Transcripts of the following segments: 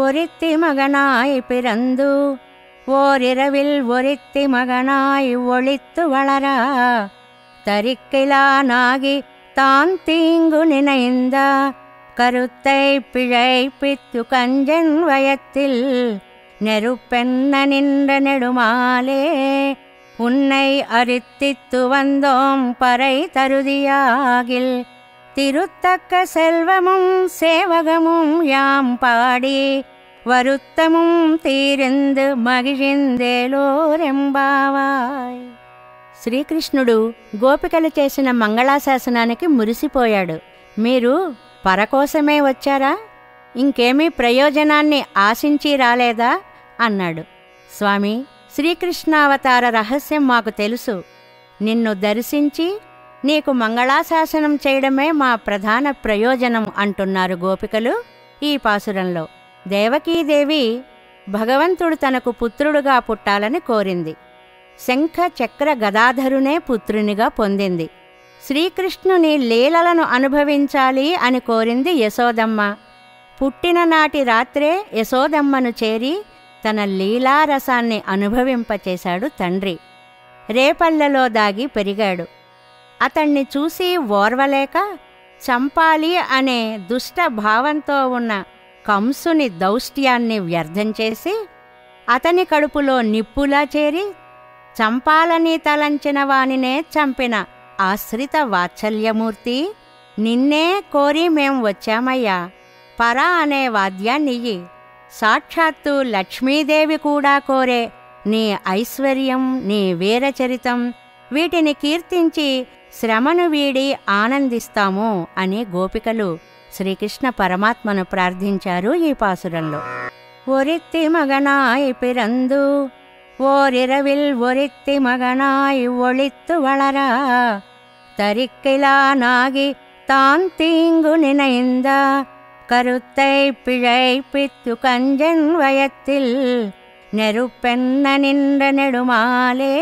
ஒருத்தி மகனாய் பிறந்து ஓரிரவில் ஒருத்தி மகனாய் ஒளித்து வளரா தரிக்கிலானாகி தான் தீங்கு நினைந்த கருத்தை பிழைப்பித்து கஞ்சன் வயத்தில் நெருப்பென்ன நின்ற நெடுமாலே உன்னை அரித்தித்து வந்தோம் பறை தருதியாகில் திருத்தக்க செல்வமும் சேவகமும் யாம் பாடி வருத்தமும் తీరిందు మగిజిందేలోరెంబావాయ్. శ్రీకృష్ణుడు గోపికలు చేసిన మంగళాశాసనానికి మురిసిపోయాడు. మీరు పరకోసమే వచ్చారా? ఇంకేమీ ప్రయోజనాన్ని ఆశించి రాలేదా అన్నాడు. స్వామి, శ్రీకృష్ణావతార రహస్యం మాకు తెలుసు. నిన్ను దర్శించి నీకు మంగళాశాసనం చేయడమే మా ప్రధాన ప్రయోజనం అంటున్నారు గోపికలు ఈ పాసురంలో. దేవకీదేవి భగవంతుడు తనకు పుత్రుడుగా పుట్టాలని కోరింది. శంఖ చక్ర గదాధరునే పుత్రునిగా పొందింది. శ్రీకృష్ణుని లీలలను అనుభవించాలి అని కోరింది యశోదమ్మ. పుట్టిన నాటి రాత్రే యశోదమ్మను చేరి తన లీలారసాన్ని అనుభవింపచేశాడు తండ్రి. రేపల్లెలో దాగి పెరిగాడు. అతణ్ణి చూసి ఓర్వలేక చంపాలి అనే దుష్ట భావంతో ఉన్న కంసుని దౌష్ట్యాన్ని వ్యర్థం చేసి అతని కడుపులో నిప్పులా చేరి చంపాలని తలంచిన వానినే చంపిన ఆశ్రిత వాత్సల్యమూర్తి, నిన్నే కోరి మేం వచ్చామయ్యా. పరా అనే వాద్యాన్నియ్యి. సాక్షాత్తు లక్ష్మీదేవి కూడా కోరే నీ ఐశ్వర్యం, నీ వీరచరితం, వీటిని కీర్తించి శ్రమను వీడి ఆనందిస్తాము అని గోపికలు శ్రీకృష్ణ పరమాత్మను ప్రార్థించారు ఈ పాసురంలో. ఒరిత్తి మగనాయ్ పిరందు ఓరిరవిల్ ఒరిత్తి మగనాయ్ ఒళిత్తు వళరా தரிக்கிலானாகி தான் தீங்கு நினைந்த கருத்தை பிழைப்பித்து கஞ்சன் வயத்தில் நெருப்பென்ன நின்ற நெடுமாலே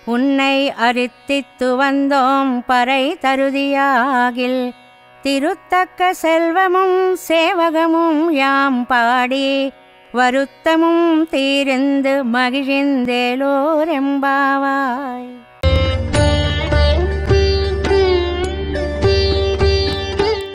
உன்னை அரித்தித்து வந்தோம் பறை தருதியாகில் திருத்தக்க செல்வமும் சேவகமும் யாம் பாடி வருத்தமும் తీరిందు మగిజిందేలోరెంబావాయ్.